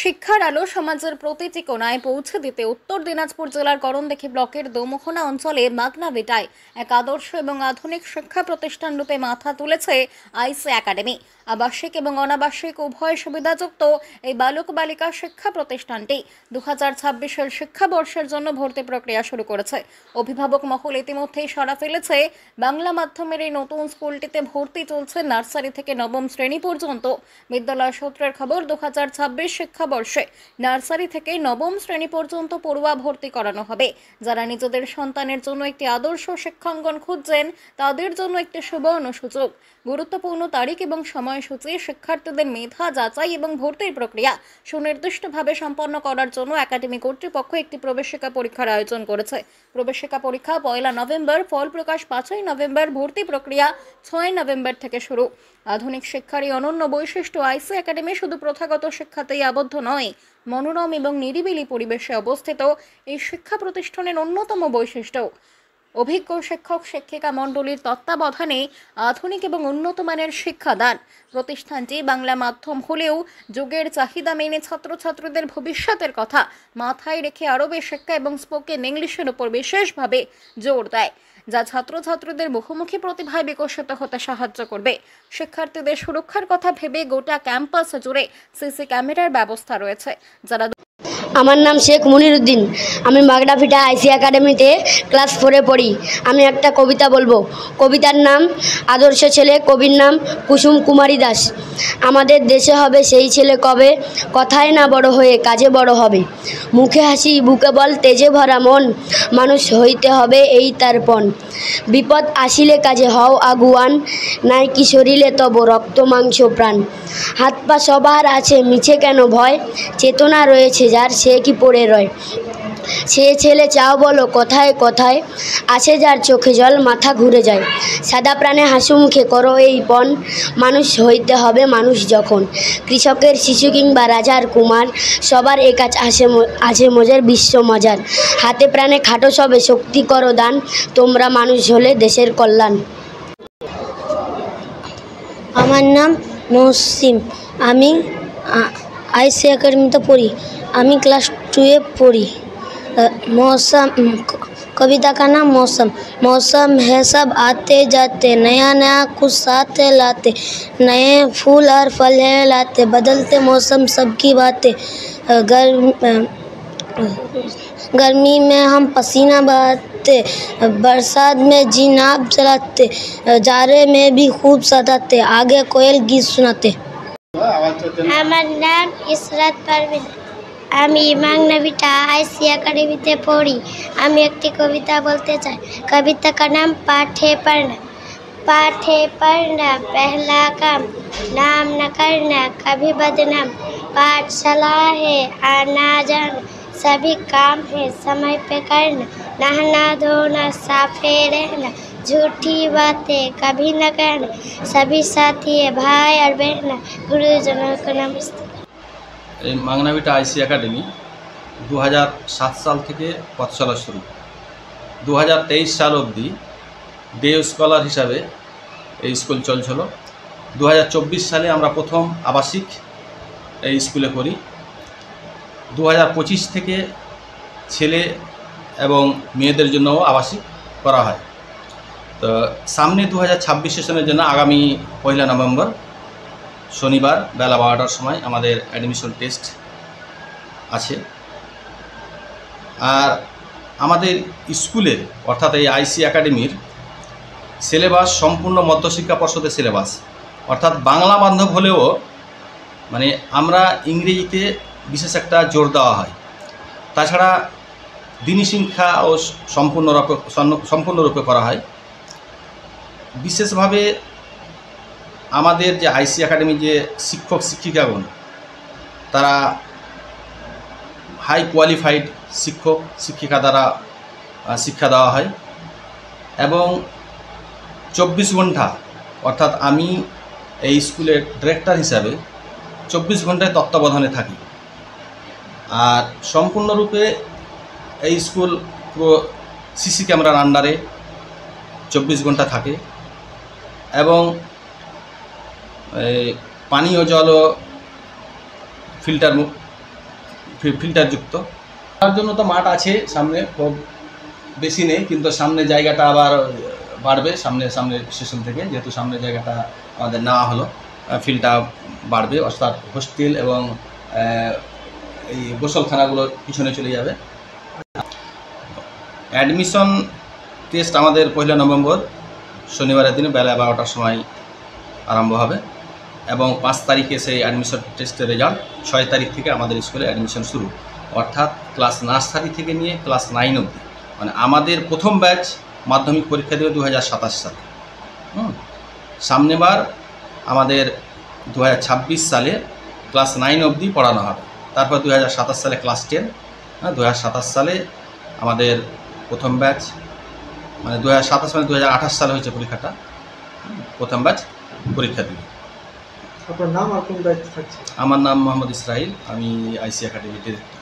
শিক্ষার আলো সমাজের প্রতিটি কোণায় পৌঁছে দিতে উত্তর দিনাজপুর জেলার করণদিঘি ব্লকের দোমোহনা অঞ্চলে মাগনাভিটায় এক আদর্শ এবং আধুনিক শিক্ষা প্রতিষ্ঠান রূপে মাথা তুলেছে আইসি একাডেমি। আবাসিক এবং অনাবাসিক উভয় সুবিধাযুক্ত এই বালক বালিকা শিক্ষা প্রতিষ্ঠানটি 2026-এর শিক্ষাবর্ষের জন্য ভর্তি প্রক্রিয়া শুরু করেছে। অভিভাবক মহল ইতিমধ্যেই সাড়া ফেলেছে। বাংলা মাধ্যমের এই নতুন স্কুলটিতে ভর্তি চলছে নার্সারি থেকে নবম শ্রেণী পর্যন্ত। বিদ্যালয় সূত্রের খবর, 2026 শিক্ষাবর্ষে নার্সারি থেকে নবম শ্রেণী পর্যন্ত পড়ুয়া ভর্তি করানো হবে। যারা নিজেদের সন্তানের জন্য একটি আদর্শ শিক্ষাঙ্গন খুঁজছেন তাদের জন্য একটি সুবর্ণ সুযোগ। গুরুত্বপূর্ণ তারিখ এবং সময়সূচি, শিক্ষার্থীদের মেধা যাচাই এবং ভর্তির প্রক্রিয়া সুনির্দিষ্টভাবে সম্পন্ন করার জন্য একাডেমি কর্তৃপক্ষ একটি প্রবেশিকা পরীক্ষার আয়োজন করেছে। প্রবেশিকা পরীক্ষা 1 নভেম্বর, ফল প্রকাশ 5 নভেম্বর, ভর্তি প্রক্রিয়া 6 নভেম্বর থেকে শুরু। আধুনিক শিক্ষার এই অনন্য বৈশিষ্ট্য আইসি একাডেমি শুধু প্রথাগত শিক্ষাতেই আবদ্ধ নয়, মনোরম এবং নিরিবিলি পরিবেশে অবস্থিত এই শিক্ষা প্রতিষ্ঠানের অন্যতম বৈশিষ্ট্য অভিজ্ঞ শিক্ষক শিক্ষিকা মণ্ডলীর তত্ত্বাবধানে আধুনিক এবং উন্নত মানের শিক্ষাদান। প্রতিষ্ঠানটি বাংলা মাধ্যম হলেও যুগের চাহিদা মেনে ছাত্রছাত্রীদের ভবিষ্যতের কথা মাথায় রেখে আরবে শিক্ষা এবং স্পোকেন ইংলিশের উপর বিশেষভাবে জোর দেয়, যা ছাত্রছাত্রীদের বহুমুখী প্রতিভায় বিকশিত হতে সাহায্য করবে। শিক্ষার্থীদের সুরক্ষার কথা ভেবে গোটা ক্যাম্পাস জুড়ে সিসি ক্যামেরার ব্যবস্থা রয়েছে। যারা আমার নাম শেখ মনিরুদ্দিন। আমি মাগনাভিটা আইসি একাডেমিতে ক্লাস 4-এ পড়ি। আমি একটা কবিতা বলবো। কবিতার নাম আদর্শ ছেলে, কবির নাম কুসুম কুমারী দাস। আমাদের দেশে হবে সেই ছেলে কবে, কথায় না বড় হয়ে কাজে বড় হবে। মুখে হাসি বুকে বল তেজে ভরা মন, মানুষ হইতে হবে এই তার পণ। বিপদ আসিলে কাজে হও আগুয়ান, নাই কি শরীরে তব রক্ত মাংস প্রাণ। হাত পা সবার আছে মিছে কেন ভয়, চেতনা রয়েছে যার সে কি পড়ে রয়। সে ছেলে চাও বলো কথায় কথায়, আছে যার চোখে জল মাথা ঘুরে যায়। সাদা প্রাণে হাসি মুখে করো এই পণ, মানুষ হইতে হবে মানুষ যখন। কৃষকের শিশু কিংবা রাজার কুমার, সবার এ কাজ আছে মজার বিশ্ব মজার। হাতে প্রাণে খাটো সবে শক্তি করো দান, তোমরা মানুষ হলে দেশের কল্যাণ। আমার নাম মহসিম। আমি আইসি একাডেমিতে পড়ি। আমি क्लास 2-এ पढ़ी। मौसम, कविता का नाम मौसम। मौसम है सब आते जाते, नया नया कुछ साथ लाते, नए फूल और फल है लाते, बदलते मौसम सबकी बातें। गर्मी में हम पसीना बहाते, बरसात में जी नाव चलाते, जाड़े में भी खूब सताते, आगे कोयल गीत सुनाते। আমার নাম ইসরাত পারভিন। আমি মাগনাভিটা আইসি একাডেমিতে পড়ি। আমি একটি কবিতা বলতে চাই। कविता का नाम पाठे पढ़ना। पाठे पढ़ना पहला काम, नाम न करना कभी बदनाम। पाठशाला है आना जाना, सभी काम है समय पे करना। नहाना धोना साफे रहना, झूठी बातें कभी न करना। सभी साथी भाई और बहना, गुरुजनों को नमस्ते। এই মাগনাভিটা আইসি একাডেমি 2007 সাল থেকে পথ চলা শুরু। 2023 সাল অবধি ডে স্কলার হিসাবে এই স্কুল চলছিল। 2024 সালে আমরা প্রথম আবাসিক এই স্কুলে পড়ি। 2025 থেকে ছেলে এবং মেয়েদের জন্যও আবাসিক করা হয়। তো সামনে 2026 সেশনের জন্য আগামী 1 নভেম্বর শনিবার বেলা 12টার সময় আমাদের অ্যাডমিশন টেস্ট আছে। আর আমাদের স্কুলের অর্থাৎ এই আইসি একাডেমির সিলেবাস সম্পূর্ণ মধ্যশিক্ষা পর্ষদের সিলেবাস, অর্থাৎ বাংলা মাধ্যম হলেও মানে আমরা ইংরেজিতে বিশেষ একটা জোর দেওয়া হয়। তাছাড়া দিনী শিক্ষাও সম্পূর্ণরূপে করা হয়। বিশেষভাবে আমাদের যে আইসি একাডেমি যে শিক্ষক শিক্ষিকাগণ, তারা হাই কোয়ালিফাইড শিক্ষক শিক্ষিকা দ্বারা শিক্ষা দেওয়া হয় এবং 24 ঘন্টা, অর্থাৎ আমি এই স্কুলের ডিরেক্টর হিসাবে 24 ঘন্টায় তত্ত্বাবধানে থাকি। আর সম্পূর্ণরূপে এই স্কুল পুরো সিসি ক্যামেরার আন্ডারে 24 ঘন্টা থাকে এবং পানীয় জলও ফিল্টার ফিল্টারযুক্ত। তার জন্য তো মাঠ আছে সামনে, খুব বেশি নেই, কিন্তু সামনে জায়গাটা আবার বাড়বে সামনে স্টেশন থেকে, যেহেতু সামনে জায়গাটা আমাদের নেওয়া হলো, ফিল্ডটা বাড়বে, অর্থাৎ হোস্টেল এবং এই গোসলখানাগুলো পিছনে চলে যাবে। অ্যাডমিশন টেস্ট আমাদের 1 নভেম্বর শনিবারের দিনে বেলা 12টার সময় আরম্ভ হবে এবং 5 তারিখে সেই অ্যাডমিশন টেস্টের রেজাল্ট, 6 তারিখ থেকে আমাদের স্কুলে অ্যাডমিশন শুরু, অর্থাৎ ক্লাস নার্সারি থেকে নিয়ে ক্লাস 9 অবধি। মানে আমাদের প্রথম ব্যাচ মাধ্যমিক পরীক্ষা দেবে 2027 সালে। সামনেবার আমাদের 2026 সালে ক্লাস 9 অবধি পড়ানো হবে, তারপর 2027 সালে ক্লাস 10। 2027 সালে আমাদের প্রথম ব্যাচ, মানে 2027 মানে 2028 সালে হয়েছে পরীক্ষাটা, প্রথম ব্যাচ পরীক্ষা দিবে। আপনার নাম আর কোন দায়িত্ব থাকছে? আমার নাম মোহাম্মদ ইসরাইল, আমি আইসি একাডেমির ডিরেক্টর।